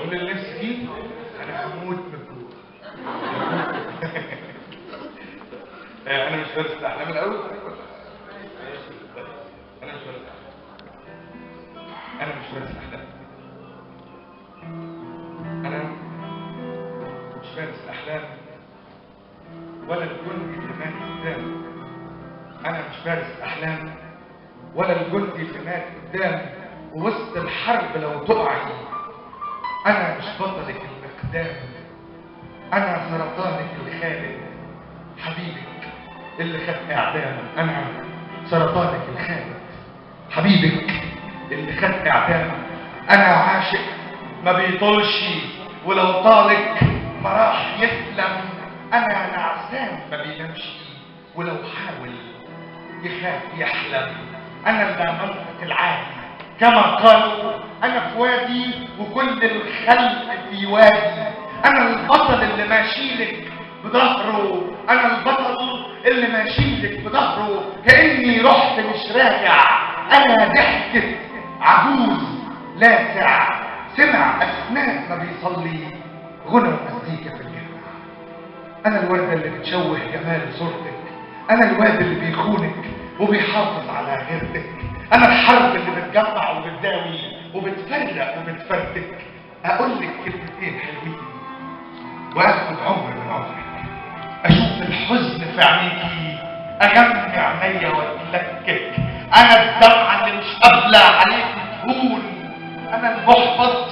كل اللي نفسي فيه انا هموت من الجوع. انا مش فارس الاحلام الاول. انا مش فارس الاحلام. انا مش فارس الاحلام ولا الجندي اللي مات قدام. انا مش فارس الاحلام ولا الجندي اللي مات قدام. ووسط الحرب لو تقعي انا مش بطلك المقدام. انا سرطانك الخالد حبيبك اللي خد اعدام. انا سرطانك الخالد حبيبك اللي خد اعدام. انا عاشق ما بيطولش ولو طالك ما راح يسلم. انا نعسان ما بينامش ولو حاول يخاف يحلم. انا المنطق العالي كما قالوا. انا في وادي وكل الخلق في وادي. انا البطل اللي ماشيلك بظهره. انا البطل اللي ماشيلك بظهره كاني رحت مش راجع. انا ضحكة عجوز لاسع سمع اسنان ما بيصلي غنى ومزيكا في الجامع. انا الوردة اللي بتشوه جمال صورتك. انا الواد اللي بيخونك وبيحافظ على غيرتك. انا الحرب اللي بتجمع وبتداوي وبتفرق وبتفرتك. اقول لك كلمتين حلوين واخد عمر من عمرك. اشوف الحزن في عينيكي اغمي عينيا واتلكك. انا الدمعة اللي مش قابلة عليك تهون. انا المحبط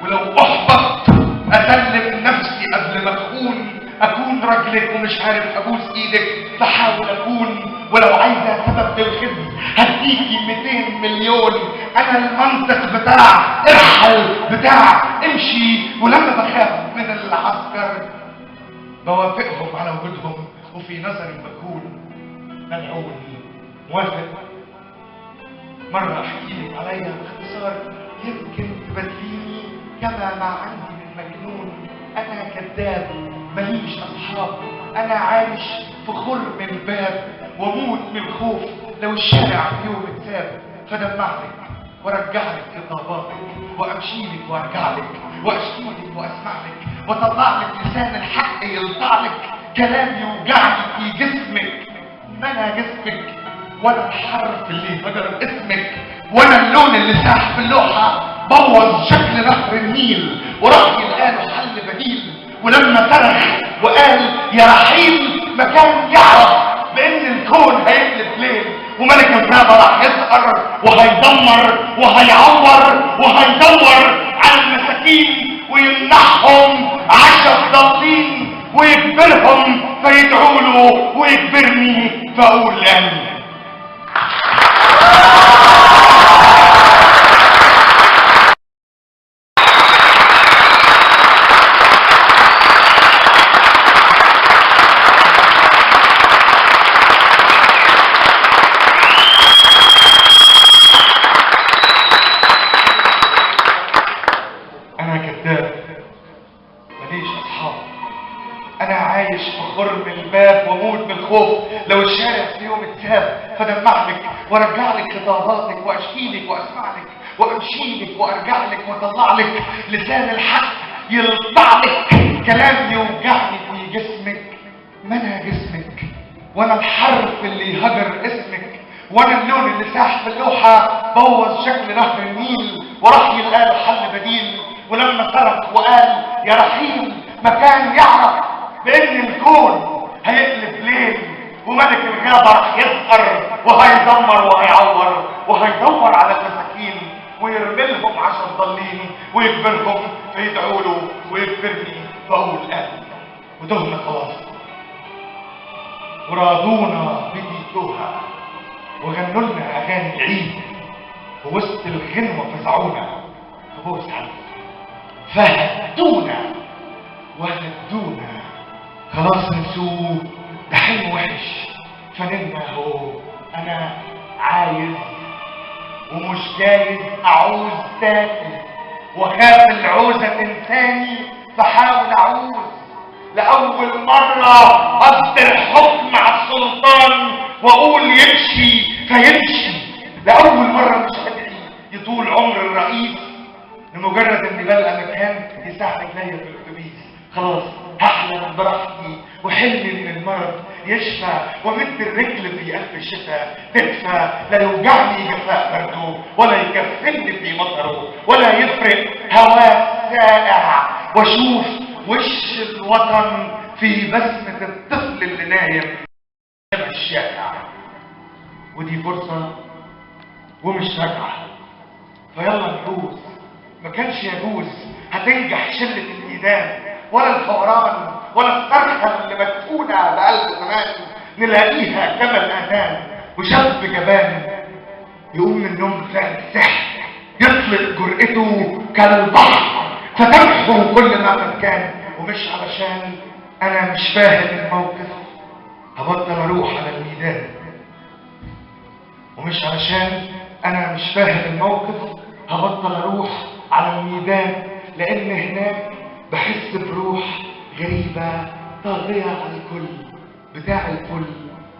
ولو احبط اسلم نفسي قبل ما اخون. اكون رجلك ومش عارف ابوس ايدك بحاول اكون. ولو عايزة سبب للخزي هديكي 200 مليون. انا المنطق بتاع ارحل بتاع امشي. ولما بخاف من العسكر بوافقهم على وجودهم وفي نظري بكون ملعون. موافق مرة احكي لك عليا باختصار يمكن تبدليني كما ما عندي من مجنون. انا كذاب ماليش اصحاب. انا عايش في خرم الباب واموت من الخوف لو الشارع في يوم اتساب. فدمعلك وارجعلك خطاباتك وامشيلك وارجعلك واشكيلك واسمعلك واطلعلك لسان الحق يلطعلك. كلام يوجعني في جسمك. ما انا جسمك وانا الحرف اللي هجر اسمك. وانا اللون اللي ساح في اللوحة بوظ شكل نهر النيل. ورأيي الآن حل بديل. ولما صرخ وقال يا رحيل ما كان يعرف بان الكون هيقلب ليل. وملك الغابة راح يسقر وهيدمر وهيعور وهيدور على المساكين ويمنحهم عشا الضالين ويجبرهم فيدعوا له ويجبرني فاقول امين. لو الشارع في يوم اتساب فدمعلك وارجعلك خطاباتك واشكيلك واسمعلك وامشيلك وارجعلك واطلعلك لسان الحق يلطعلك. كلام يوجعني في جسمك. ما انا جسمك وانا الحرف اللي هجر اسمك. وانا اللون اللي ساح في اللوحة بوظ شكل نهر النيل. ورحي الآن حل بديل. ولما صرخ وقال يا رحيل ما كان يعرف بان الكون هيقلب ليل. وملك الغابة راح يسقر وهيدمر وهيعور وهيدور على المساكين ويرملهم عشان ضالين ويجبرهم فيدعوا له ويجبرني فاقول امين. وتهنا خلاص ورادونا بديتوها وغنوا لنا اغاني العيد. ووسط الغنوة فزعونا فبوس عليك فهدونا وهدونا. خلاص نسوه ده حلم وحش فنمنا اهو. انا عايز ومش جايز اعوز تاني وخاف العوزة تنساني فحاول اعوز. لأول مرة اصدر حكم على السلطان واقول يمشي فيمشي. لأول مرة مش ادعي يطول عمر الرئيس لمجرد اني بلقى مكان يساعد ليا في الاتوبيس. خلاص هحلم براحتي وحلمي من المرض يشفى، ومد الرجل في قلب الشتاء تدفى، لا يوجعني جفاء برده ولا يكفني في مطره ولا يفرق هواه سائع، واشوف وش الوطن في بسمة الطفل اللي نايم في الشارع. ودي فرصة ومش راجعة، فيلا نفوز. ما كانش يجوز هتنجح شلة الميدان ولا الفوران ولا الصرخة اللي مدفونة بقلب زمان، نلاقيها كما الآذان وشاب جبان يقوم من النوم فاهم السحر، يطلق جرأته كالبحر فتمحو كل ما قد كان. ومش علشان أنا مش فاهم الموقف هبطل أروح على الميدان، ومش علشان أنا مش فاهم الموقف هبطل أروح على الميدان، لأن هناك بحس بروح غريبة طاغية على الكل. بتاع الكل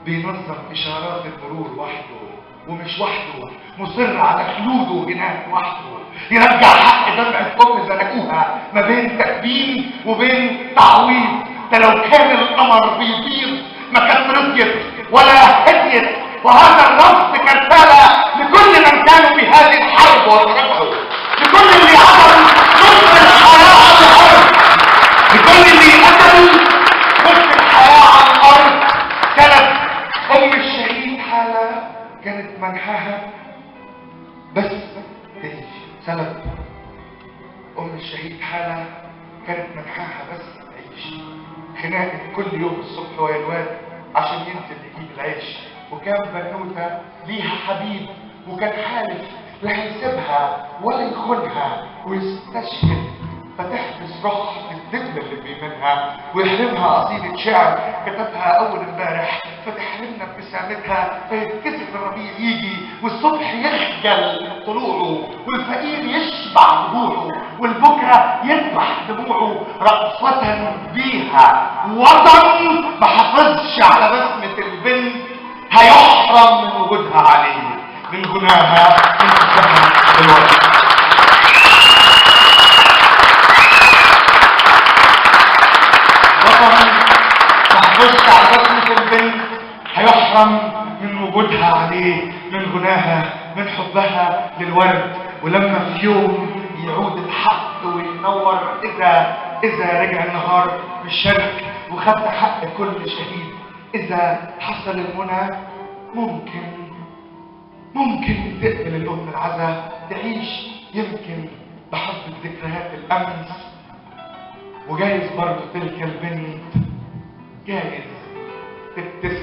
بينظم إشارات المرور وحده، ومش وحده، مصر على خلوده هناك وحده. يرجع حق دمع الأم زنقوها ما بين تأبين وبين تعويض. ده لو كان القمر بيطير ما كان رضيت ولا هديت. وهذا النص كرسالة لكل من كانوا في هذه الحرب ورجعوا، لكل اللي عمل نص الحياة على الأرض، لكل اللي قتل نص الحياة على الأرض. كانت أم الشهيد حالة كانت منحها بس تعيش. سلام أم الشهيد حالة كانت منحها بس تعيش. خناقة كل يوم الصبح ويا الواد عشان ينزل يجيب العيش. وكان بنوتة ليها حبيب وكان حالف لا هيسيبها ولا يخونها ويستشهد، فتحبس روحها في الدبل اللي في منها ويحرمها قصيدة شعر كتبها أول امبارح، فتحرمنا ابتسامتها فيتكسف الربيع يجي والصبح يخجل طلوعه والفقير يشبع جوعه والبكرة يذبح دموعه رقصة بيها. وطن ما حافظش على بسمة البنت هيحرم من وجودها عليه، من غناها، من حبها بالوقت. وطن ما حافظش على بسمة البنت هيحرم من وجودها عليه، من غناها، من حبها للورد. ولما في يوم يعود الحق وينور، إذا رجع النهار بالشرق وخد حق كل شهيد، إذا حصل المنى ممكن تقبل الأم العزا تعيش يمكن بحب ذكريات الأمس. وجايز برضو تلك البنت جايز تبتسم